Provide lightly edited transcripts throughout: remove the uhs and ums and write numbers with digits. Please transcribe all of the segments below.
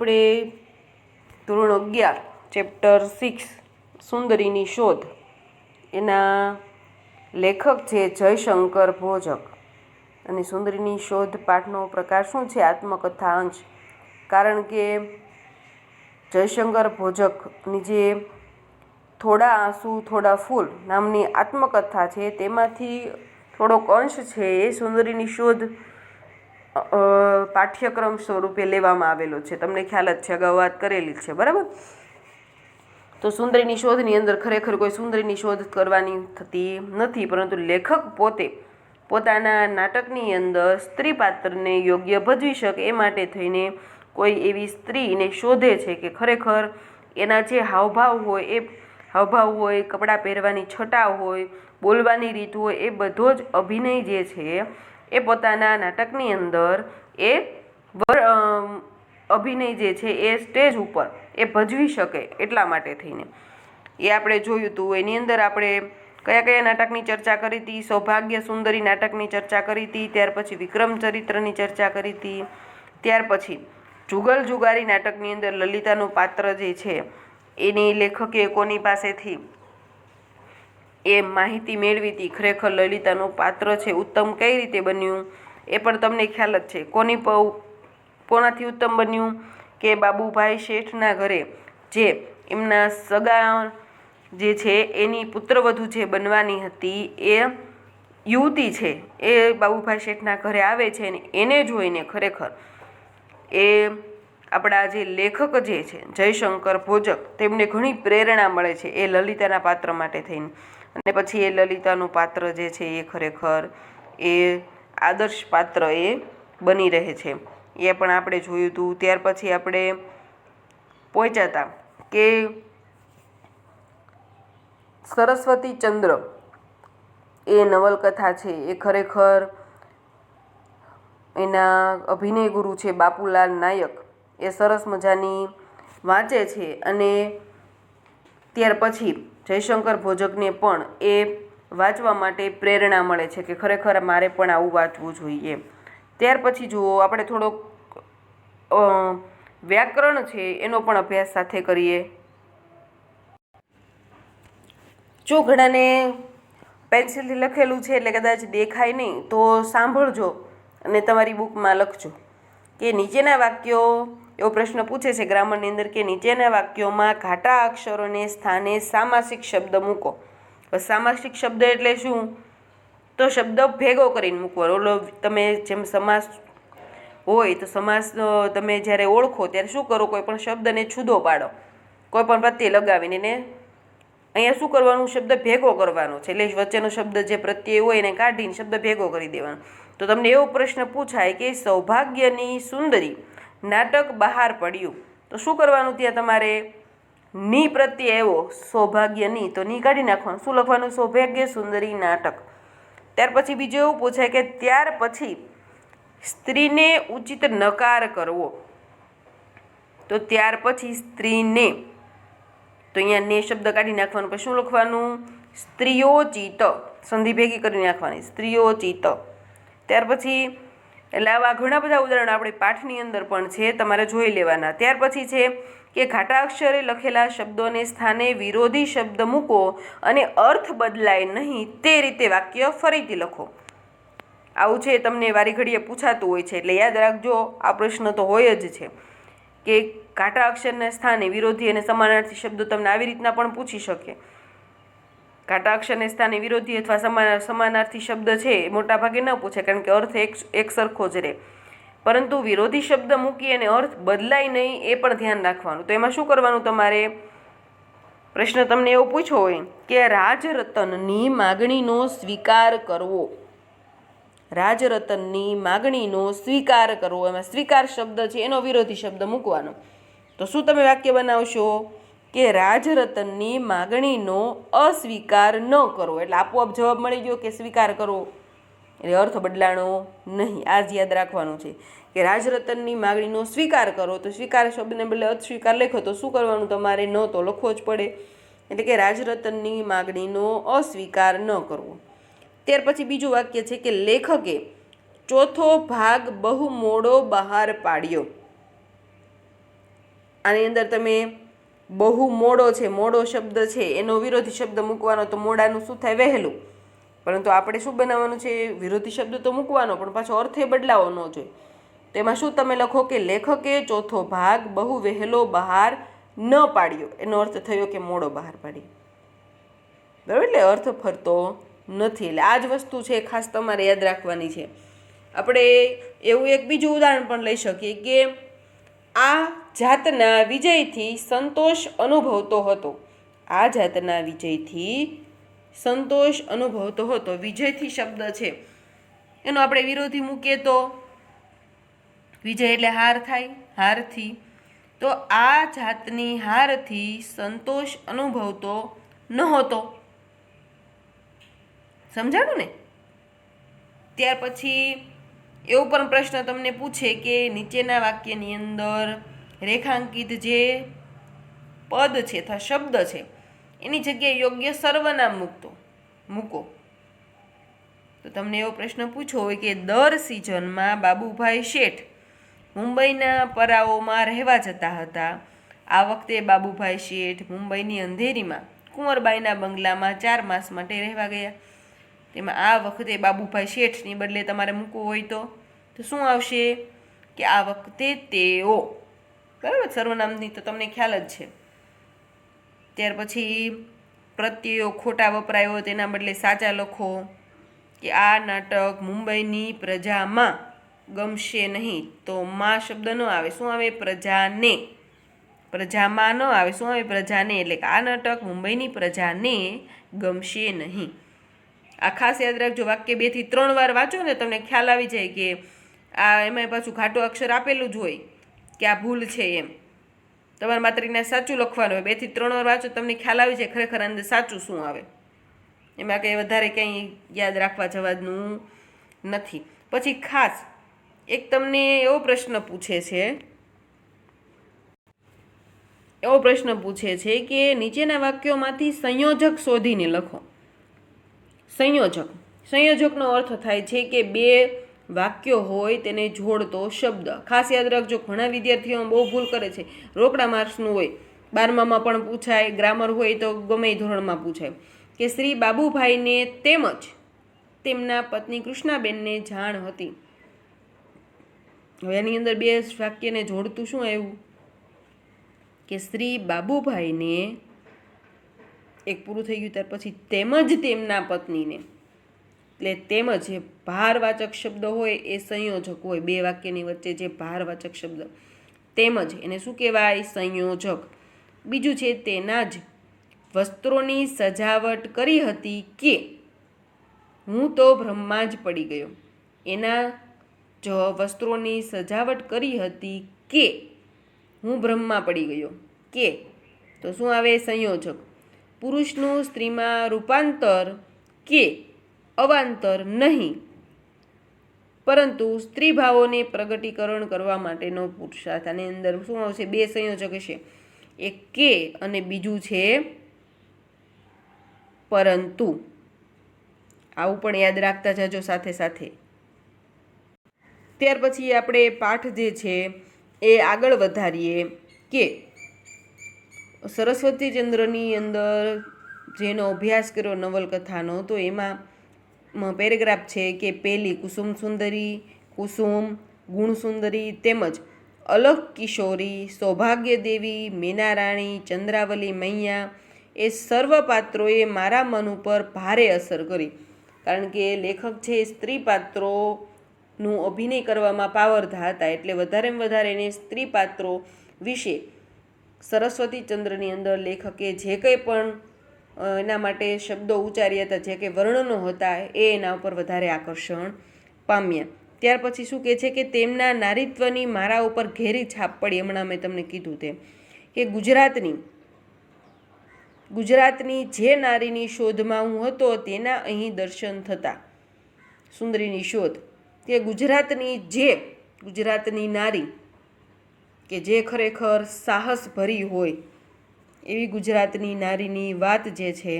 આપણે ધોરણ 11 ચેપ્ટર 6 સુંદરીની શોધ એના લેખક છે જયશંકર ભોજક અને સુંદરીની શોધ પાઠનો પ્રકાર શું છે? આત્મકથા અંશ. કારણ કે જયશંકર ભોજકની જે થોડા આંસુ થોડા ફૂલ નામની આત્મકથા છે તેમાંથી થોડોક અંશ છે એ સુંદરીની શોધ પાઠ્યક્રમ સ્વરૂપે લેવામાં આવેલો છે. તમને ખ્યાલ જ છે, અગાઉ વાત કરેલી છે, બરાબર? તો સુંદરીની શોધની અંદર ખરેખર કોઈ સુંદરીની શોધ કરવાની થતી નથી, પરંતુ લેખક પોતે પોતાના નાટકની અંદર સ્ત્રી પાત્રને યોગ્ય ભજવી શકે એ માટે થઈને કોઈ એવી સ્ત્રીને શોધે છે કે ખરેખર એના જે હાવભાવ હોય, કપડાં પહેરવાની છટા હોય, બોલવાની રીત હોય, એ બધો જ અભિનય જે છે એ પોતાના નાટકની અંદર એ અભિનય જે છે એ સ્ટેજ ઉપર એ ભજવી શકે એટલા માટે થઈને એ આપણે જોયું હતું. એની અંદર આપણે કયા કયા નાટકની ચર્ચા કરી હતી? સૌભાગ્ય સુંદરી નાટકની ચર્ચા કરી હતી, ત્યાર પછી વિક્રમ ચરિત્રની ચર્ચા કરી હતી, ત્યાર પછી જુગલ જુગારી નાટકની અંદર લલિતાનું પાત્ર જે છે એની લેખકે કોની પાસેથી એ માહિતી મેળવી હતી, ખરેખર લલિતાનું પાત્ર છે ઉત્તમ કઈ રીતે બન્યું એ પણ તમને ખ્યાલ જ છે. કોનાથી ઉત્તમ બન્યું કે બાબુભાઈ શેઠના ઘરે જે એમના સગા જે છે એની પુત્રવધુ જે બનવાની હતી એ યુવતી છે એ બાબુભાઈ શેઠના ઘરે આવે છે અને એને જોઈને ખરેખર એ આપણા જે લેખક જે છે જયશંકર ભોજક તેમને ઘણી પ્રેરણા મળે છે એ લલિતાના પાત્ર માટે થઈને. અને પછી એ લલિતાનું પાત્ર જે છે એ ખરેખર એ આદર્શ પાત્ર એ બની રહે છે, એ પણ આપણે જોયું હતું. ત્યાર પછી આપણે પહોંચ્યા હતા કે સરસ્વતી ચંદ્ર એ નવલકથા છે એ ખરેખર એના અભિનય ગુરુ છે બાપુલાલ નાયક એ સરસ મજાની વાંચે છે અને ત્યાર પછી જયશંકર ભોજકને પણ એ વાંચવા માટે પ્રેરણા મળે છે કે ખરેખર મારે પણ આવું વાંચવું જોઈએ. ત્યાર પછી જુઓ આપણે થોડોક વ્યાકરણ છે એનો પણ અભ્યાસ સાથે કરીએ. જો ઘણાને પેન્સિલથી લખેલું છે એટલે કદાચ દેખાય નહીં, તો સાંભળજો અને તમારી બુકમાં લખજો કે નીચેના વાક્યો, એવો પ્રશ્ન પૂછે છે ગ્રામરની અંદર કે નીચેના વાક્યોમાં ઘાટા અક્ષરોને સ્થાને સામાસિક શબ્દ મૂકો. સામાસિક શબ્દ એટલે શું? તો શબ્દ ભેગો કરીને મૂકવાનો. ઓલો તમે જેમ સમાસ હોય તો સમાસ તમે જ્યારે ઓળખો ત્યારે શું કરો? કોઈ પણ શબ્દને છૂદો પાડો, કોઈ પણ પ્રત્યય લગાવીને એને અહીંયા શું કરવાનું? શબ્દ ભેગો કરવાનો છે. એટલે વચ્ચેનો શબ્દ જે પ્રત્યય હોય એને કાઢીને શબ્દ ભેગો કરી દેવાનો. તો તમને એવો પ્રશ્ન પૂછાય કે સૌભાગ્યની સુંદરી નાટક બહાર પડ્યું, તો શું કરવાનું? ત્યાં તમારે ની પ્રત્યય એવો સૌભાગ્યની, તો ની કાઢી નાખવાનું. શું લખવાનું? સૌભાગ્ય સુંદરી નાટક. ત્યાર પછી બીજું એવું પૂછાય કે ત્યાર પછી સ્ત્રીને ઉચિત નકાર કરવો, તો ત્યાર પછી સ્ત્રીને, તો અહીંયા ને શબ્દ કાઢી નાખવાનું. પછી શું લખવાનું? સ્ત્રીઓચિત, સંધિ ભેગી કરી નાખવાની, સ્ત્રીઓચિત. ત્યાર પછી એટલે આવા ઘણા બધા ઉદાહરણો આપણે પાઠની અંદર પણ છે, તમારે જોઈ લેવાના. ત્યાર પછી છે કે ઘાટા અક્ષરે લખેલા શબ્દોને સ્થાને વિરોધી શબ્દ મૂકો અને અર્થ બદલાય નહીં તે રીતે વાક્ય ફરીથી લખો. આવું છે તમને વારી ઘડીએ પૂછાતું હોય છે, એટલે યાદ રાખજો આ પ્રશ્ન તો હોય જ છે કે ઘાટા અક્ષરના સ્થાને વિરોધી અને સમાનાર્થી શબ્દો તમને આવી રીતના પણ પૂછી શકે. ઘાટા અક્ષરને સ્થાને વિરોધી અથવા સમાનાર્થી શબ્દ છે એ મોટા ભાગે ન પૂછે, કારણ કે અર્થ એક સરખો જ રહે, પરંતુ વિરોધી શબ્દ મૂકી અને અર્થ બદલાય નહીં એ પણ ધ્યાન રાખવાનું. તો એમાં શું કરવાનું? તમારે પ્રશ્ન તમને એવો પૂછ્યો હોય કે રાજરતનની માગણીનો સ્વીકાર કરવો, રાજરતનની માગણીનો સ્વીકાર કરવો, એમાં સ્વીકાર શબ્દ છે એનો વિરોધી શબ્દ મૂકવાનો. તો શું તમે વાક્ય બનાવશો કે રાજરતનની માગણીનો અસ્વીકાર ન કરવો. એટલે આપોઆપ જવાબ મળી ગયો કે સ્વીકાર કરવો, એટલે અર્થ બદલાણો નહીં. આ જ યાદ રાખવાનું છે કે રાજરતનની માગણીનો સ્વીકાર કરો, તો સ્વીકાર શબ્દને બદલે અસ્વીકાર લખો તો શું કરવાનું? તમારે ન તો લખવો જ પડે. એટલે કે રાજરતનની માગણીનો અસ્વીકાર ન કરવો. ત્યાર પછી બીજું વાક્ય છે કે લેખકે ચોથો ભાગ બહુ મોડો બહાર પાડ્યો. આની અંદર તમે બહુ મોડો છે, મોડો શબ્દ છે, એનો વિરોધી શબ્દ મૂકવાનો, તો મોડાનું શું થાય? વહેલું. પરંતુ આપણે શું બનાવવાનું છે? વિરોધી શબ્દ તો મૂકવાનો, પણ પાછો અર્થે બદલાવો ન જોઈએ. તેમાં શું તમે લખો કે લેખકે ચોથો ભાગ બહુ વહેલો બહાર ન પાડ્યો. એનો અર્થ થયો કે મોડો બહાર પાડ્યો. બરાબર? એટલે અર્થ ફરતો નથી. એટલે આ જ વસ્તુ છે, ખાસ તમારે યાદ રાખવાની છે. આપણે એવું એક બીજું ઉદાહરણ પણ લઈ શકીએ કે આ જાતના વિજયથી સંતોષ અનુભવતો હતો. આ જાતના વિજયથી સંતોષ અનુભવતો હતો. વિજયથી શબ્દ છે, એનો આપણે વિરોધી મૂકીએ તો વિજય એટલે હાર થાય, હારથી. તો આ જાતની હારથી સંતોષ અનુભવતો નહોતો. સમજાણું ને? ત્યાર પછી એવો પણ પ્રશ્ન તમને પૂછે કે નીચેના વાક્યની અંદર રેખાંકિત જે પદ છે અથવા શબ્દ છે એની જગ્યાએ યોગ્ય સર્વનામ મૂકો. તો તમને એવો પ્રશ્ન પૂછ્યો હોય કે દર સિઝનમાં બાબુભાઈ શેઠ મુંબઈના પરાઓમાં રહેવા જતા હતા. આ વખતે બાબુભાઈ શેઠ મુંબઈની અંધેરીમાં કુંવરબાઈના બંગલામાં 4 માસ માટે રહેવા ગયા. તેમાં આ વખતે બાબુભાઈ શેઠની બદલે તમારે મૂકવું હોય તો શું આવશે? કે આ વખતે તેઓ. બરાબર? સર્વનામની તો તમને ખ્યાલ જ છે. ત્યાર પછી પ્રત્યયો ખોટા વપરાયો, તેના બદલે સાચા લખો. કે આ નાટક મુંબઈની પ્રજામાં ગમશે નહીં, તો માં શબ્દ ન આવે. શું આવે? પ્રજાને. પ્રજામાં ન આવે. શું આવે? પ્રજાને. એટલે કે આ નાટક મુંબઈની પ્રજાને ગમશે નહીં. આ ખાસ યાદ રાખજો. વાક્ય 2 થી 3 વાર વાંચો ને તમને ખ્યાલ આવી જાય કે આ એમાં પાછું ઘાટું અક્ષર આપેલું જ હોય કે આ ભૂલ છે એમ. તમારે માત્ર એને સાચું લખવાનું હોય. 2 થી 3 વાર વાંચો તમને ખ્યાલ આવી જાય ખરેખર અંદર સાચું શું આવે. એમાં કંઈ વધારે કંઈ યાદ રાખવા જવાનું નથી. પછી ખાસ એક તમને એવો પ્રશ્ન પૂછે છે કે નીચેના વાક્યોમાંથી સંયોજક શોધીને લખો. સંયોજકનો અર્થ થાય છે કે 2 વાક્યો હોય તેને જોડતો શબ્દ. ખાસ યાદ રાખજો, ઘણા વિદ્યાર્થીઓ બહુ ભૂલ કરે છે. રોકડા માર્ક્સનું હોય, 12મામાં પણ પૂછાય, ગ્રામર હોય તો ગમે ધોરણમાં પૂછાય કે શ્રી બાબુભાઈને તેમજ તેમના પત્ની કૃષ્ણાબેનને જાણ હતી. હવે એની અંદર 2 વાક્યને જોડતું શું આવ્યું? કે શ્રી બાબુભાઈને એક પૂરું થઈ ગયું, ત્યાર પછી તેમજ તેમના પત્નીને. એટલે તેમજ જે ભારવાચક શબ્દ હોય એ સંયોજક હોય. 2 વાક્યની વચ્ચે જે ભારવાચક શબ્દ તેમજ એને શું કહેવાય? સંયોજક. બીજું છે તેના જ વસ્ત્રોની સજાવટ કરી હતી કે હું તો ભ્રમમાં જ પડી ગયો. એના જ વસ્ત્રોની સજાવટ કરી હતી કે હું ભ્રમમાં પડી ગયો. કે તો શું આવે? સંયોજક. પુરુષનું સ્ત્રીમાં રૂપાંતર કે અવાંતર નહીં, પરંતુ સ્ત્રીભાવોને પ્રગટીકરણ કરવા માટેનો પુરુષાર્થ. આની અંદર શું આવશે? 2 સંયોજક હશે, એક કે અને બીજું છે પરંતુ. આવું પણ યાદ રાખતા જાજો સાથે સાથે. ત્યાર પછી આપણે પાઠ જે છે એ આગળ વધારીએ કે સરસ્વતીચંદ્રની અંદર જેનો અભ્યાસ કર્યો નવલકથાનો, તો એમાં પેરેગ્રાફ છે કે પહેલી કુસુમ સુંદરી, કુસુમ, ગુણસુંદરી તેમજ અલખ કિશોરી, સૌભાગ્ય દેવી, મીનારાણી, ચંદ્રાવલી મૈયા એ સર્વ પાત્રોએ મારા મન ઉપર ભારે અસર કરી. કારણ કે લેખક છે સ્ત્રી પાત્રોનું અભિનય કરવામાં પાવરધા હતા, એટલે વધારેમાં વધારે એને સ્ત્રી પાત્રો વિશે સરસ્વતીચંદ્રની અંદર લેખકે જે કંઈ પણ એના માટે શબ્દો ઉચ્ચાર્યા હતા, જે કંઈ વર્ણનો હતા એ એના ઉપર વધારે આકર્ષણ પામ્યા. ત્યાર પછી શું કહે છે કે તેમના નારીત્વની મારા ઉપર ઘેરી છાપ પડી. હમણાં મેં તમને કીધું તેમ કે ગુજરાતની જે નારીની શોધમાં હું હતો તેના અહીં દર્શન થતા. સુંદરીની શોધ કે ગુજરાતની નારી કે જે ખરેખર સાહસ ભરી હોય એવી ગુજરાતની નારીની વાત જે છે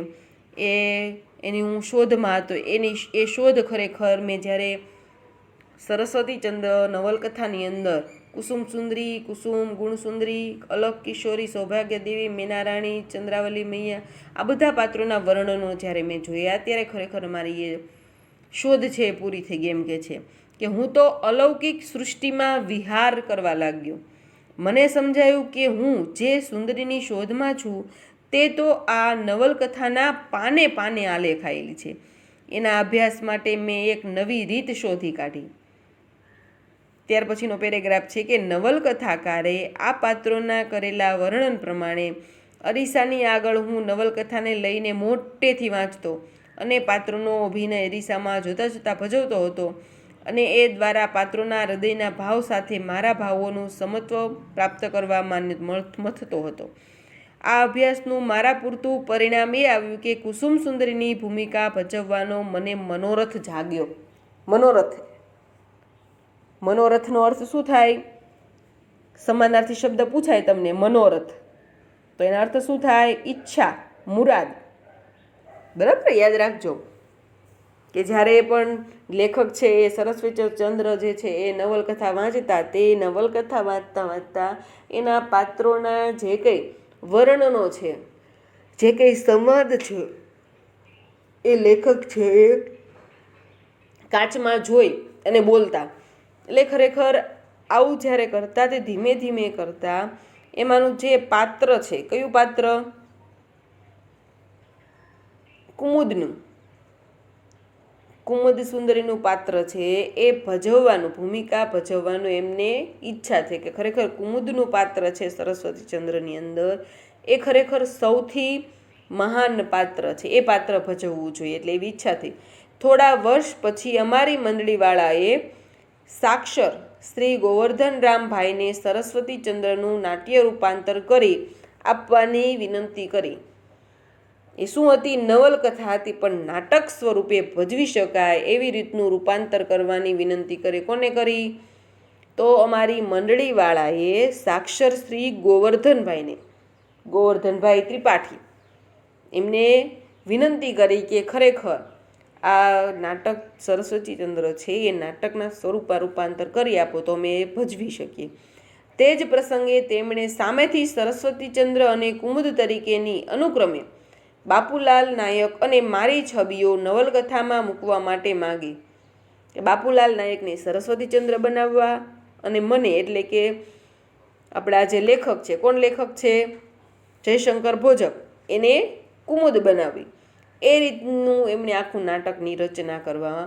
એની હું શોધમાં હતો. એ શોધ ખરેખર મેં જ્યારે સરસ્વતીચંદ્ર નવલકથાની અંદર કુસુમ સુંદરી, કુસુમ, ગુણસુંદરી, અલક કિશોરી, સૌભાગ્ય દેવી, મેનારાણી, ચંદ્રાવલી મૈયા, આ બધા પાત્રોના વર્ણનો જ્યારે મેં જોયા ત્યારે ખરેખર મારી એ શોધ છે એ પૂરી થઈ ગઈ. એમ કે હું તો અલૌકિક સૃષ્ટિમાં વિહાર કરવા લાગ્યો. મને સમજાયું કે હું જે સુંદરીની શોધમાં છું તે તો આ નવલકથાના પાને પાને આલેખાયેલી છે. એના અભ્યાસ માટે મેં એક નવી રીત શોધી કાઢી. ત્યાર પછીનો પેરેગ્રાફ છે કે નવલકથાકારે આ પાત્રોના કરેલા વર્ણન પ્રમાણે અરીસાની આગળ હું નવલકથાને લઈને મોટેથી વાંચતો અને પાત્રોનો અભિનય અરીસામાં જોતાં જોતાં ભજવતો હતો અને એ દ્વારા પાત્રોના હૃદયના ભાવ સાથે મારા ભાવોનું સમત્વ પ્રાપ્ત કરવામાં મથતો હતો. આ અભ્યાસનું મારા પૂરતું પરિણામ એ આવ્યું કે કુસુમ સુંદરીની ભૂમિકા ભજવવાનો મને મનોરથ જાગ્યો. મનોરથનો અર્થ શું થાય? સમાનાર્થી શબ્દ પૂછાય તમને, મનોરથ, તો એનો અર્થ શું થાય? ઈચ્છા, મુરાદ. બરાબર, યાદ રાખજો કે જ્યારે પણ લેખક છે એ સરસ્વતીચંદ્ર જે છે એ નવલકથા વાંચતા, તે નવલકથા વાંચતા વાંચતા એના પાત્રોના જે કંઈ વર્ણનો છે, જે કંઈ સંવાદ છે, એ લેખક છે એ કાચમાં જોઈ અને બોલતા. એટલે ખરેખર આવું જ્યારે કરતા, તે ધીમે ધીમે કરતા એમાંનું જે પાત્ર છે, કયું પાત્ર? કુમુદનું, કુમુદ સુંદરીનું પાત્ર છે એ ભજવવાનું, ભૂમિકા ભજવવાનું એમને ઈચ્છા છે કે ખરેખર કુમુદનું પાત્ર છે સરસ્વતીચંદ્રની અંદર એ ખરેખર સૌથી મહાન પાત્ર છે, એ પાત્ર ભજવવું જોઈએ, એટલે એવી ઈચ્છા થઈ. થોડા વર્ષ પછી અમારી મંડળીવાળાએ સાક્ષર શ્રી ગોવર્ધનરામભાઈને સરસ્વતીચંદ્રનું નાટ્ય રૂપાંતર કરી આપવાની વિનંતી કરી. એ શું હતી? નવલકથા હતી, પણ નાટક સ્વરૂપે ભજવી શકાય એવી રીતનું રૂપાંતર કરવાની વિનંતી કરી. કોને કરી? તો અમારી મંડળીવાળાએ સાક્ષર શ્રી ગોવર્ધનભાઈને, ગોવર્ધનભાઈ ત્રિપાઠી, એમને વિનંતી કરી કે ખરેખર આ નાટક સરસ્વતીચંદ્ર છે એ નાટકના સ્વરૂપમાં રૂપાંતર કરી આપો તો અમે ભજવી શકીએ. તે જ પ્રસંગે તેમણે સામેથી સરસ્વતીચંદ્ર અને કુમુદ તરીકેની અનુક્રમે બાપુલાલ નાયક અને મારી છબીઓ નવલકથામાં મૂકવા માટે માંગી. બાપુલાલ નાયકને સરસ્વતીચંદ્ર બનાવવા અને મને, એટલે કે આપણા જે લેખક છે, કોણ લેખક છે? જયશંકર ભોજક, એને કુમુદ બનાવી. એ રીતનું એમણે આખું નાટકની રચના કરવા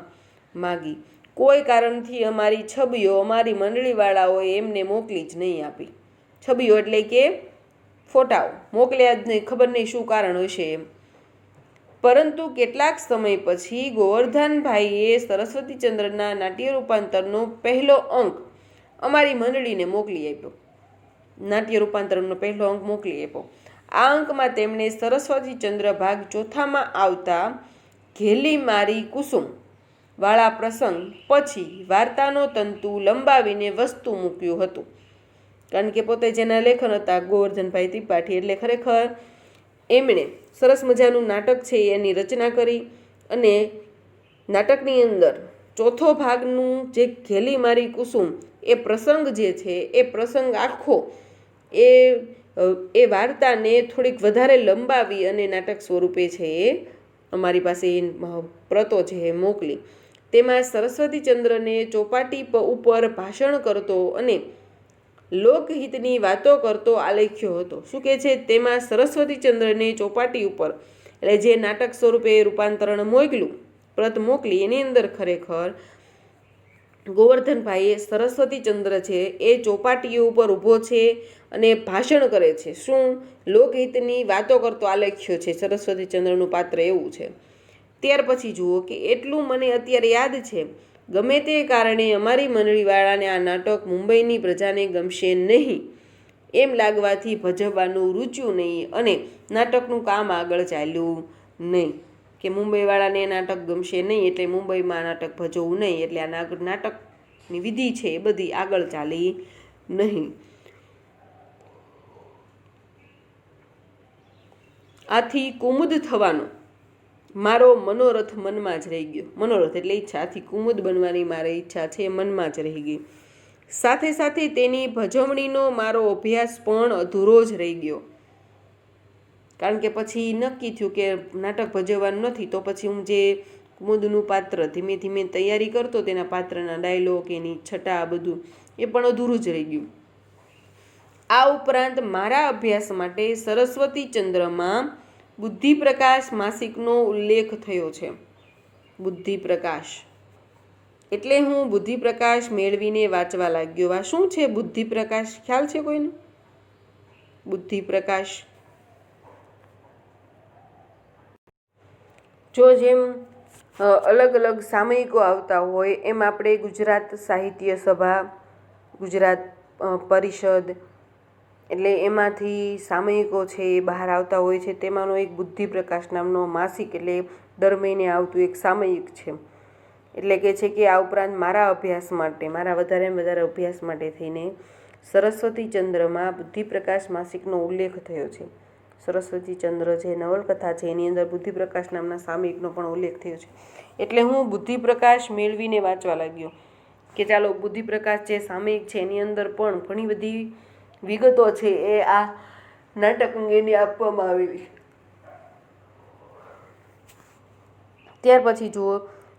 માગી. કોઈ કારણથી અમારી છબીઓ અમારી મંડળીવાળાઓએ એમને મોકલી જ નહીં આપી. છબીઓ એટલે કે ફોટાઓ મોકલ્યા જ નહીં, ખબર નહીં શું કારણ હશે એમ. પરંતુ કેટલાક સમય પછી ગોવર્ધનભાઈએ સરસ્વતીચંદ્રના નાટ્ય રૂપાંતરનો પહેલો અંક અમારી મંડળીને મોકલી આપ્યો. નાટ્ય રૂપાંતરનો પહેલો અંક મોકલી આપ્યો. આ અંકમાં તેમણે સરસ્વતીચંદ્ર ભાગ ચોથામાં આવતા ઘેલી મારી કુસુમ વાળા પ્રસંગ પછી વાર્તાનો તંતુ લંબાવીને વસ્તુ મૂક્યું હતું. કારણ કે પોતે જેના લેખન હતા ગોવર્ધનભાઈ ત્રિપાઠી, એટલે ખરેખર એમણે સરસ મજાનું નાટક છે એની રચના કરી અને નાટકની અંદર ચોથો ભાગનું જે ઘેલી મારી કુસુમ એ પ્રસંગ જે છે એ પ્રસંગ આખો એ વાર્તાને થોડીક વધારે લંબાવી અને નાટક સ્વરૂપે છે એ અમારી પાસે પ્રતો છે એ મોકલી. તેમાં સરસ્વતીચંદ્રને ચોપાટી ઉપર ભાષણ કરતો અને લોકહિતની વાતો કરતો આલેખ્યો હતો. શું કહે છે? તેમાં સરસ્વતીચંદ્રને ચોપાટી ઉપર, એટલે જે નાટક સ્વરૂપે રૂપાંતરણ મોકલ્યું, પ્રત મોકલી, એની અંદર ખરેખર ગોવર્ધનભાઈએ સરસ્વતીચંદ્ર છે એ ચોપાટીઓ ઉપર ઊભો છે અને ભાષણ કરે છે. શું? લોકહિતની વાતો કરતો આલેખ્યો છે સરસ્વતીચંદ્રનું પાત્ર, એવું છે. ત્યાર પછી જુઓ કે એટલું મને અત્યારે યાદ છે, ગમે તે કારણે અમારી મંડળીવાળાને આ નાટક મુંબઈની પ્રજાને ગમશે નહીં એમ લાગવાથી ભજવવાનું રૂચ્યું નહીં અને નાટકનું કામ આગળ ચાલ્યું નહીં. કે મુંબઈવાળાને નાટક ગમશે નહીં એટલે મુંબઈમાં નાટક ભજવવું નહીં, એટલે આ નાટકની વિધિ છે એ બધી આગળ ચાલી નહીં. આથી કુમુદ થવાનો મારો મનોરથ મનમાં જ રહી ગયો. મનોરથ એટલે ઈચ્છા. આથી કુમુદ બનવાની મારી ઈચ્છા છે મનમાં જ રહી ગઈ. સાથે સાથે તેની ભજવણીનો મારો અભ્યાસ પણ અધૂરો જ રહી ગયો, કારણ કે પછી નક્કી થયું કે નાટક ભજવવાનું નથી, તો પછી હું જે કુમુદનું પાત્ર ધીમે ધીમે તૈયારી કરતો, તેના પાત્રના ડાયલોગ, એની છટા, બધું એ પણ અધૂરું જ રહી ગયું. આ ઉપરાંત મારા અભ્યાસ માટે સરસ્વતી ચંદ્રમાં બુદ્ધિપ્રકાશ માસિકનો ઉલ્લેખ થયો છે. બુદ્ધિપ્રકાશ એટલે હું બુદ્ધિપ્રકાશ મેળવીને વાંચવા લાગ્યો. આ શું છે બુદ્ધિપ્રકાશ? ખ્યાલ છે કોઈને? બુદ્ધિપ્રકાશ જો જેમ અલગ અલગ સામયિકો આવતા હોય એમ આપણે ગુજરાત સાહિત્ય સભા, ગુજરાત પરિષદ, એટલે એમાંથી સામયિકો છે એ બહાર આવતા હોય છે. તેમાંનો એક બુદ્ધિપ્રકાશ નામનો માસિક, એટલે દર મહિને આવતું એક સામયિક છે. એટલે કે છે કે આ ઉપરાંત મારા અભ્યાસ માટે, મારા વધારેમાં વધારે અભ્યાસ માટે થઈને સરસ્વતી ચંદ્રમાં બુદ્ધિપ્રકાશ માસિકનો ઉલ્લેખ થયો છે. સરસ્વતી ચંદ્ર જે નવલકથા છે એની અંદર બુદ્ધિપ્રકાશ નામના સામયિકનો પણ ઉલ્લેખ થયો છે. એટલે હું બુદ્ધિપ્રકાશ મેળવીને વાંચવા લાગ્યો કે ચાલો બુદ્ધિપ્રકાશ જે સામયિક છે એની અંદર પણ ઘણી બધી વિગતો છે એ આ નાટક અંગેની આપવામાં આવેલી. ત્યાર પછી જુઓ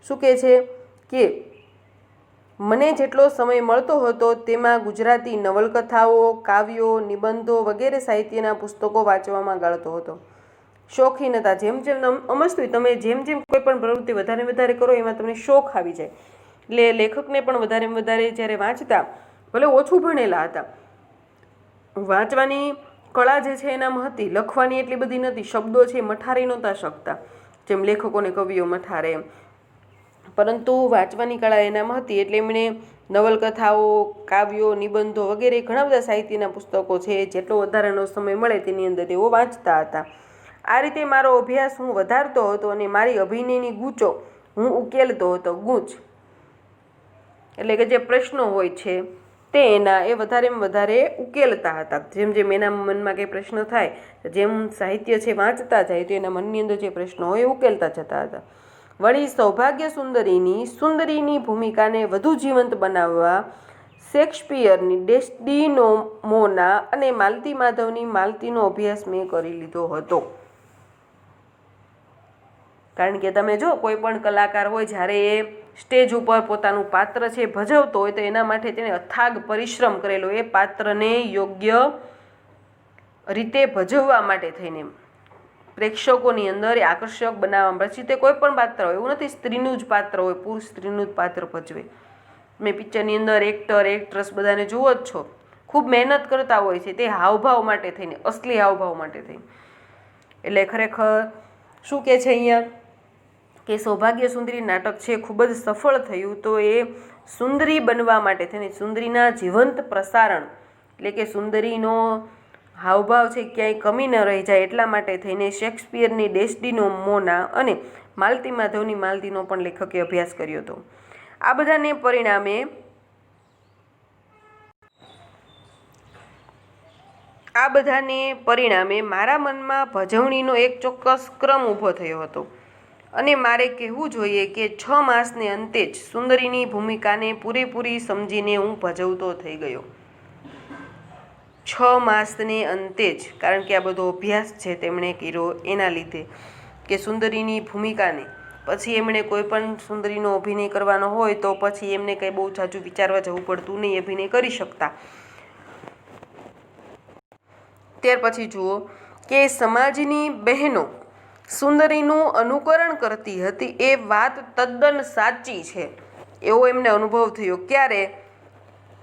શું કહે છે કે મને જેટલો સમય મળતો હતો તેમાં ગુજરાતી નવલકથાઓ, કાવ્યો, નિબંધો વગેરે સાહિત્યના પુસ્તકો વાંચવામાં ગાળતો હતો. શોખીન હતા. જેમ જેમ અમસ્તું તમે જેમ જેમ કોઈ પણ પ્રવૃત્તિ વધારે વધારે કરો એમાં તમને શોખ આવી જાય. એટલે લેખકને પણ વધારે વધારે જ્યારે વાંચતા, ભલે ઓછું ભણેલા હતા, વાંચવાની કળા જે છે એનામાં હતી, લખવાની એટલી બધી નથી, શબ્દો છે મઠારી નહોતા શકતા જેમ લેખકોને કવિઓ મઠારે, પરંતુ વાંચવાની કળા એનામાં હતી. એટલે એમણે નવલકથાઓ, કાવ્યો, નિબંધો વગેરે ઘણા બધા સાહિત્યના પુસ્તકો છે જેટલો વધારાનો સમય મળે તેની અંદર તેઓ વાંચતા હતા. આ રીતે મારો અભ્યાસ હું વધારતો હતો અને મારી અભિનયની ગૂંચો હું ઉકેલતો હતો. ગૂંચ એટલે કે જે પ્રશ્નો હોય છે તે એના એ વધારેમાં વધારે ઉકેલતા હતા. જેમ જેમ એના મનમાં કંઈ પ્રશ્ન થાય, જેમ સાહિત્ય છે વાંચતા જાય તો એના મનની અંદર જે પ્રશ્નો હોય એ ઉકેલતા જતા હતા. વળી સૌભાગ્ય સુંદરીની ભૂમિકાને વધુ જીવંત બનાવવા શેક્સપિયરની ડેસ્ડિનોમોના અને માલતી માધવની માલતીનો અભ્યાસ મેં કરી લીધો હતો. કારણ કે તમે જો કોઈ પણ કલાકાર હોય જ્યારે એ સ્ટેજ ઉપર પોતાનું પાત્ર છે ભજવતો હોય તો એના માટે તેને અથાગ પરિશ્રમ કરેલો, એ પાત્રને યોગ્ય રીતે ભજવવા માટે થઈને પ્રેક્ષકોની અંદર એ આકર્ષક બનાવવા. પછી તે કોઈ પણ પાત્ર હોય, એવું નથી સ્ત્રીનું જ પાત્ર હોય, પુરુષ સ્ત્રીનું જ પાત્ર ભજવે. મેં પિક્ચરની અંદર એક્ટર, એક્ટ્રેસ બધાને જુઓ જ છો, ખૂબ મહેનત કરતા હોય છે તે હાવભાવ માટે થઈને, અસલી હાવભાવ માટે થઈને. એટલે ખરેખર શું કહે છે અહીંયા કે સૌભાગ્ય સુંદરી નાટક છે ખૂબ જ સફળ થયું. તો એ સુંદરી બનવા માટે થઈને, સુંદરીના જીવંત પ્રસારણ, એટલે કે સુંદરીનો હાવભાવ છે ક્યાંય કમી ન રહી જાય એટલા માટે થઈને શેક્સપિયરની ડેસ્ડિનોમોના અને માલતી માધવની માલતીનો પણ લેખકે અભ્યાસ કર્યો હતો. આ બધાને પરિણામે મારા મનમાં ભજવણીનો એક ચોક્કસ ક્રમ ઊભો થયો હતો અને મારે કહેવું જોઈએ કે 6 માસને અંતે જ સુંદરીની ભૂમિકાને પૂરેપૂરી સમજીને હું ભજવતો થઈ ગયો. 6 માસને અંતે જ, કારણ કે આ બધો અભ્યાસ છે તેમણે કર્યો એના લીધે કે સુંદરીની ભૂમિકાને, પછી એમણે કોઈ પણ સુંદરીનો અભિનય કરવાનો હોય તો પછી એમને કંઈ બહુ જાજુ વિચારવા જવું પડતું નહીં, અભિનય કરી શકતા. ત્યાર પછી જુઓ કે સમાજની બહેનો સુંદરીનું અનુકરણ કરતી હતી એ વાત તદ્દન સાચી છે એવો એમને અનુભવ થયો. ક્યારે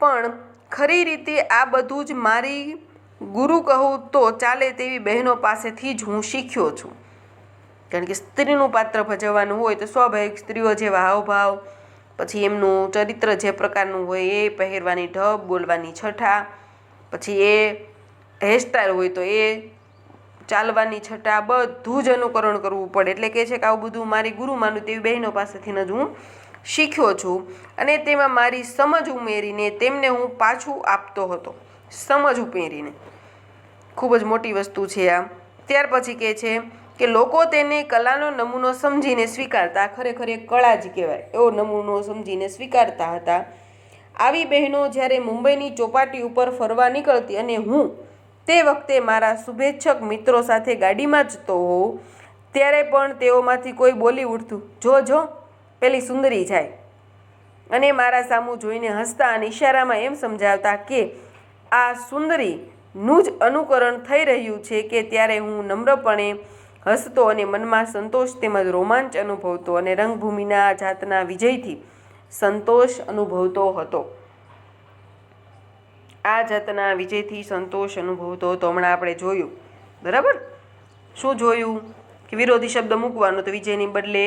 પણ ખરી રીતે આ બધું જ મારી ગુરુ કહું તો ચાલે તેવી બહેનો પાસેથી જ હું શીખ્યો છું. કારણ કે સ્ત્રીનું પાત્ર ભજવવાનું હોય તો સ્વાભાવિક સ્ત્રીઓ જેવા હાવભાવ, પછી એમનું ચરિત્ર જે પ્રકારનું હોય એ પહેરવાની ઢબ, બોલવાની છઠ્ઠા, પછી એ હેરસ્ટાઈલ હોય તો એ ચાલવાની છઠ્ઠા, બધું જ અનુકરણ કરવું પડે. એટલે કહે છે કે આવું બધું મારી ગુરુ માનું તેવી બહેનો પાસેથી જ હું શીખ્યો છું અને તેમાં મારી સમજ ઉમેરીને તેમને હું પાછું આપતો હતો. સમજ ઉમેરીને ખૂબ જ મોટી વસ્તુ છે આ. ત્યાર પછી કહે છે કે લોકો તેને કલાનો નમૂનો સમજીને સ્વીકારતા. ખરેખર એક કળા જ કહેવાય, એવો નમૂનો સમજીને સ્વીકારતા હતા. આવી બહેનો જ્યારે મુંબઈની ચોપાટી ઉપર ફરવા નીકળતી અને હું તે વખતે મારા શુભેચ્છક મિત્રો સાથે ગાડીમાં જતો હોઉં, ત્યારે પણ તેઓમાંથી કોઈ બોલી ઉઠતું, જો જો પેલી સુંદરી જાય, અને મારા સામું જોઈને હસતા અને ઇશારામાં એમ સમજાવતા કે આ સુંદરીનું જ અનુકરણ થઈ રહ્યું છે કે ત્યારે હું નમ્રપણે હસતો અને મનમાં સંતોષ તેમજ રોમાંચ અનુભવતો અને રંગભૂમિના જાતના વિજયથી સંતોષ અનુભવતો હતો. આ જાતના વિજયથી સંતોષ અનુભવતો હતો. હમણાં આપણે જોયું, બરાબર? શું જોયું? કે વિરોધી શબ્દ મૂકવાનો, તો વિજયની બદલે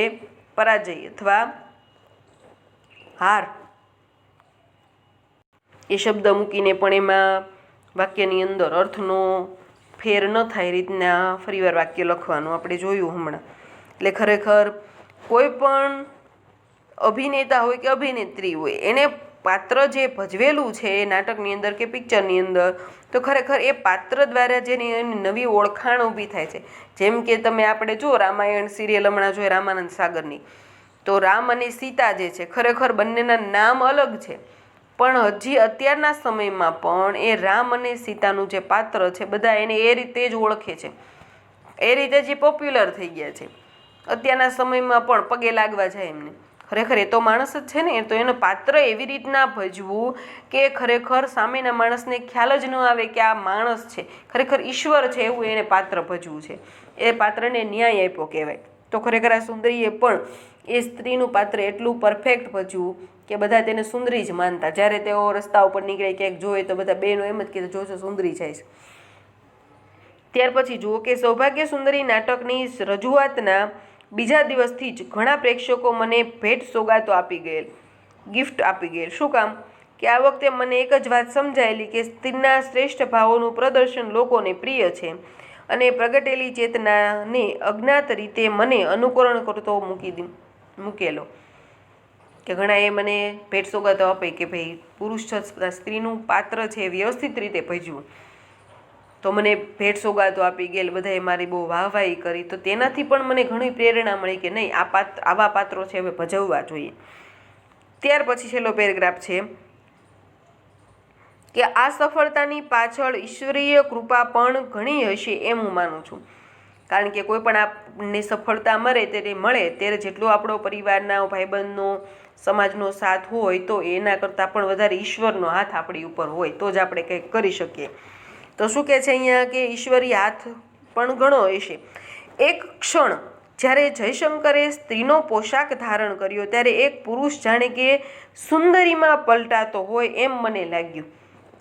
પરાજય અથવા હાર એ શબ્દ મૂકીને પણ એમાં વાક્યની અંદર અર્થનો ફેર ન થાય રીતના ફરીવાર વાક્ય લખવાનું આપણે જોયું હમણાં. એટલે ખરેખર કોઈ પણ અભિનેતા હોય કે અભિનેત્રી હોય, એને પાત્ર જે ભજવેલું છે એ નાટકની અંદર કે પિક્ચરની અંદર, તો ખરેખર એ પાત્ર દ્વારા જેની એની નવી ઓળખાણ ઊભી થાય છે. જેમ કે તમે આપણે જો રામાયણ સિરિયલ હમણાં જોઈએ રામાનંદ સાગરની, તો રામ અને સીતા જે છે ખરેખર બંનેના નામ અલગ છે, પણ હજી અત્યારના સમયમાં પણ એ રામ અને સીતાનું જે પાત્ર છે બધા એને એ રીતે જ ઓળખે છે, એ રીતે જે પોપ્યુલર થઈ ગયા છે અત્યારના સમયમાં પણ પગે લાગવા જાય એમને. ખરેખર એ તો માણસ જ છે ને, એ તો એનું પાત્ર એવી રીતના ભજવું કે ખરેખર સામેના માણસને ખ્યાલ જ ન આવે કે આ માણસ છે, ખરેખર ઈશ્વર છે એવું એને પાત્ર ભજવું છે. એ પાત્રને ન્યાય આપ્યો કહેવાય. તો ખરેખર આ સુંદરીએ પણ એ સ્ત્રીનું પાત્ર એટલું પરફેક્ટ ભજવું કે બધા તેને સુંદરી જ માનતા. જ્યારે તેઓ રસ્તા ઉપર નીકળે ક્યાંક જોઈએ તો બધા બહેનો એમ જ કહેતા, જોજો સુંદરી જાય છે. ત્યાર પછી જુઓ કે સૌભાગ્ય સુંદરી નાટકની રજૂઆતના બીજા દિવસથી જ ઘણા પ્રેક્ષકો મને ભેટ સોગાતો આપી ગયેલ, ગિફ્ટ આપી ગયેલ. શું કામ? કે આ વખતે મને એક જ વાત સમજાયેલી કે સ્ત્રીના શ્રેષ્ઠ ભાવોનું પ્રદર્શન લોકોને પ્રિય છે અને પ્રગટેલી ચેતનાને અજ્ઞાત રીતે મને અનુકરણ કરતો મૂકેલો. કે ઘણા એ મને ભેટ સોગાતો આપે કે ભાઈ પુરુષ સ્ત્રીનું પાત્ર છે વ્યવસ્થિત રીતે ભજવું, તો મને ભેટ સોગાતો આપી ગયેલ, બધાએ મારી બહુ વાહવાહી કરી. તો તેનાથી પણ મને ઘણી પ્રેરણા મળી કે નહીં, આવા પાત્રો છે હવે ભજવવા જોઈએ. ત્યાર પછી છેલ્લો પેરેગ્રાફ છે કે આ સફળતાની પાછળ ઈશ્વરીય કૃપા પણ ઘણી હશે એમ હું માનું છું. કારણ કે કોઈ પણ આપણને સફળતા મળે ત્યારે જેટલો આપણો પરિવારના ભાઈબંધનો સમાજનો સાથ હોય તો એના કરતાં પણ વધારે ઈશ્વરનો હાથ આપણી ઉપર હોય તો જ આપણે કંઈક કરી શકીએ. તો શું કહે છે અહીંયા કે ઈશ્વરી હાથ પણ ઘણો હશે. એક ક્ષણ જ્યારે જયશંકરે સ્ત્રીનો પોશાક ધારણ કર્યો ત્યારે એક પુરુષ જાણે કે સુંદરીમાં પલટાતો હોય એમ મને લાગ્યું.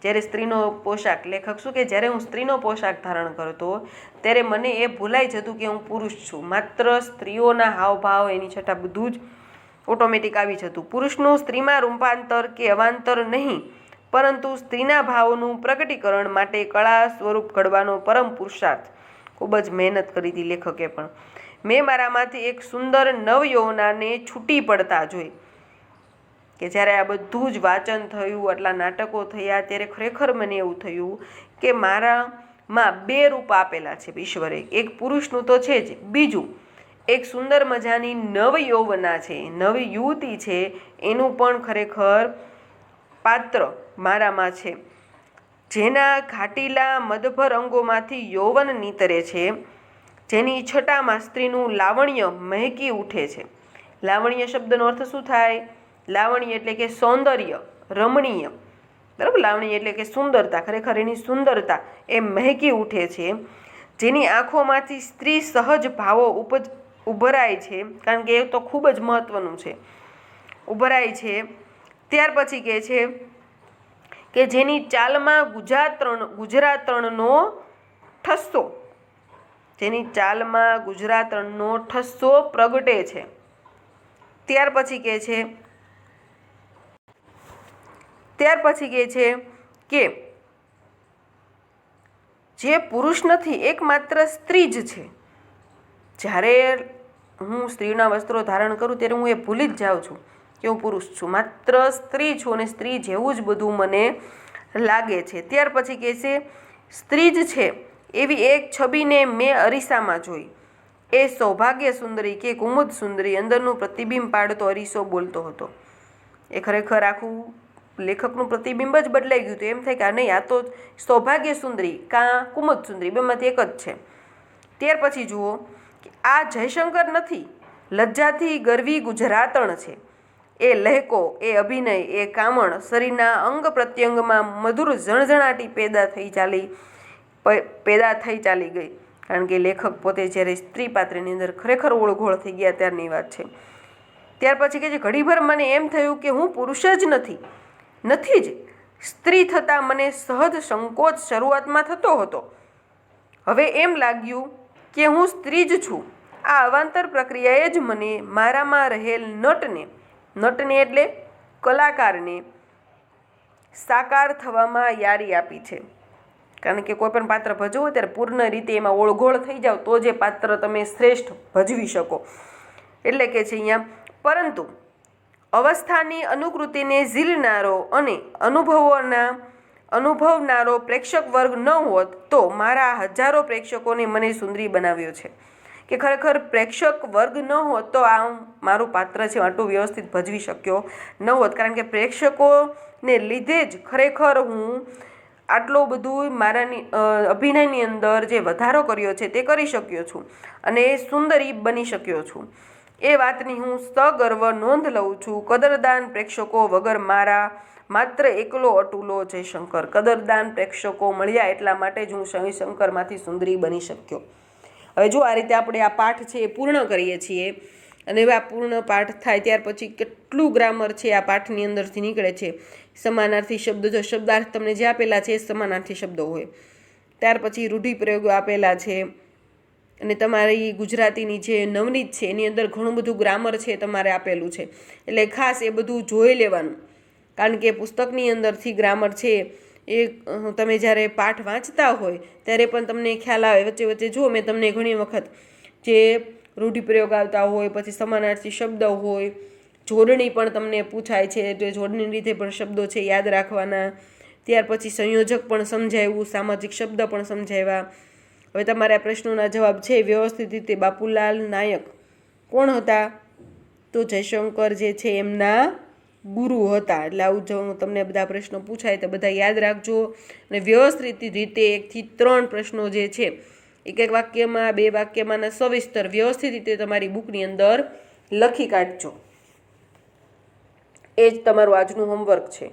જ્યારે સ્ત્રીનો પોશાક, લેખક શું કે જ્યારે હું સ્ત્રીનો પોશાક ધારણ કરતો ત્યારે મને એ ભૂલાઈ જતું કે હું પુરુષ છું. માત્ર સ્ત્રીઓના હાવભાવ એની છતાં બધું જ ઓટોમેટિક આવી જતું. પુરુષનું સ્ત્રીમાં રૂપાંતર કે અવાંતર નહીં, પરંતુ સ્ત્રીના ભાવોનું પ્રગટીકરણ માટે કળા સ્વરૂપ ઘડવાનો પરમ પુરુષાર્થ. ખૂબ જ મહેનત કરી હતી લેખકે પણ. મેં મારામાંથી એક સુંદર નવયૌવનાને છૂટી પડતા જોઈ. કે જ્યારે આ બધું જ વાંચન થયું, આટલા નાટકો થયા, ત્યારે ખરેખર મને એવું થયું કે મારામાં બે રૂપ આપેલા છે ઈશ્વરે. એક પુરુષનું તો છે જ, બીજું એક સુંદર મજાની નવયૌવના છે, નવી યુવતી છે, એનું પણ ખરેખર પાત્ર મારામાં છે, જેના ઘાટીલા મદભર અંગોમાંથી યૌવન નીતરે છે, જેની છટામાં સ્ત્રીનું લાવણ્ય મહેકી ઉઠે છે. લાવણ્ય શબ્દનો અર્થ શું થાય? લાવણ્ય એટલે કે સૌંદર્ય, રમણીય, બરાબર? લાવણ્ય એટલે કે સુંદરતા. ખરેખર એની સુંદરતા એ મહેકી ઉઠે છે, જેની આંખોમાંથી સ્ત્રી સહજ ભાવો ઉભરાય છે. કારણ કે એ તો ખૂબ જ મહત્વનું છે, ઉભરાય છે. ત્યાર પછી કહે છે કે જેની ચાલમાં ગુજરાતરણનો ઠસ્સો, જેની ચાલમાં ગુજરાતરણનો ઠસ્સો પ્રગટે છે. ત્યાર પછી કહે છે કે જે પુરુષ નથી, એકમાત્ર સ્ત્રી જ છે. જ્યારે હું સ્ત્રીના વસ્ત્રો ધારણ કરું ત્યારે હું એ ભૂલી જ જાઉં છું કે હું પુરુષ છું, માત્ર સ્ત્રી છું અને સ્ત્રી જેવું જ બધું મને લાગે છે. ત્યાર પછી કહે છે સ્ત્રી જ છે એવી એક છબીને મેં અરીસામાં જોઈ. એ સૌભાગ્ય સુંદરી કે કુમુદ સુંદરી અંદરનું પ્રતિબિંબ પાડતો અરીસો બોલતો હતો. એ ખરેખર આખું લેખકનું પ્રતિબિંબ જ બદલાઈ ગયું. તો એમ થાય કે આ નહીં, આ તો સૌભાગ્ય સુંદરી કાં કુમુદ સુંદરી, બેમાંથી એક જ છે. ત્યાર પછી જુઓ કે આ જયશંકર નથી, લજ્જાથી ગરવી ગુજરાતણ છે. એ લહેકો, એ અભિનય, એ કામણ, શરીરના અંગ પ્રત્યંગમાં મધુર ઝણઝણાટી પેદા થઈ ચાલી ગઈ. કારણ કે લેખક પોતે જ્યારે સ્ત્રી પાત્રની અંદર ખરેખર ઓળઘોળ થઈ ગયા ત્યારની વાત છે. ત્યાર પછી કે છે, ઘડીભર મને એમ થયું કે હું પુરુષ જ નથી જ. સ્ત્રી થતાં મને સહજ સંકોચ શરૂઆતમાં થતો હતો. હવે એમ લાગ્યું કે હું સ્ત્રી જ છું. આ અવાંતર પ્રક્રિયાએ જ મને મારામાં રહેલ નટને એટલે કલાકારને સાકાર થવામાં યારી આપી છે. કારણ કે કોઈ પણ પાત્ર ભજવો ત્યારે પૂર્ણ રીતે એમાં ઓળઘોળ થઈ જાવ તો જે પાત્ર તમે શ્રેષ્ઠ ભજવી શકો. એટલે કે છે અહીંયા, પરંતુ અવસ્થાની અનુકૃતિને ઝીલનારો અને અનુભવનારો પ્રેક્ષક વર્ગ ન હોત તો મારા હજારો પ્રેક્ષકોને મને સુંદરી બનાવ્યો છે. કે ખરેખર પ્રેક્ષક વર્ગ ન હોત તો આ મારું પાત્ર છે આટલું વ્યવસ્થિત ભજવી શક્યો ન હોત. કારણ કે પ્રેક્ષકોને લીધે જ ખરેખર હું આટલું બધું મારાની અભિનયની અંદર જે વધારો કર્યો છે તે કરી શક્યો છું અને સુંદરી બની શક્યો છું. એ વાતની હું સગર્વ નોંધ લઉં છું. કદરદાન પ્રેક્ષકો વગર મારા માત્ર એકલો અટુલો જયશંકર. કદરદાન પ્રેક્ષકો મળ્યા એટલા માટે જ હું જયશંકરમાંથી સુંદરી બની શક્યો. હવે જો આ રીતે આપણે આ પાઠ છે એ પૂર્ણ કરીએ છીએ અને હવે આ પૂર્ણ પાઠ થાય ત્યાર પછી કેટલું ગ્રામર છે આ પાઠની અંદરથી નીકળે છે. સમાનાર્થી શબ્દો, જો શબ્દાર્થ તમને જે આપેલા છે એ સમાનાર્થી શબ્દો હોય. ત્યાર પછી રૂઢિપ્રયોગો આપેલા છે અને તમારી ગુજરાતીની જે નવનીત છે એની અંદર ઘણું બધું ગ્રામર છે તમારે આપેલું છે. એટલે ખાસ એ બધું જોઈ લેવાનું. કારણ કે પુસ્તકની અંદરથી ગ્રામર છે એ તમે જ્યારે પાઠ વાંચતા હોય ત્યારે પણ તમને ખ્યાલ આવે. વચ્ચે વચ્ચે જો મેં તમને ઘણી વખત જે રૂઢિપ્રયોગ આવતા હોય, પછી સમાનાર્થી શબ્દ હોય, જોડણી પણ તમને પૂછાય છે, તો જોડણીને લીધે પણ શબ્દો છે યાદ રાખવાના. ત્યાર પછી સંયોજક પણ સમજાવ્યું, સામાજિક શબ્દ પણ સમજાવ્યા. હવે તમારે આ પ્રશ્નોના જવાબ છે વ્યવસ્થિત રીતે. બાપુલાલ નાયક કોણ હતા? તો જયશંકર જે છે એમના ગુરુ હતા. એટલે આવું તમને બધા પ્રશ્નો પૂછાય તો બધા યાદ રાખજો અને વ્યવસ્થિત રીતે 1 થી 3 પ્રશ્નો જે છે એક વાક્યમાં, 2 વાક્યમાં અને સવિસ્તર વ્યવસ્થિત રીતે તમારી બુકની અંદર લખી કાઢજો. એ જ તમારું આજનું હોમવર્ક છે.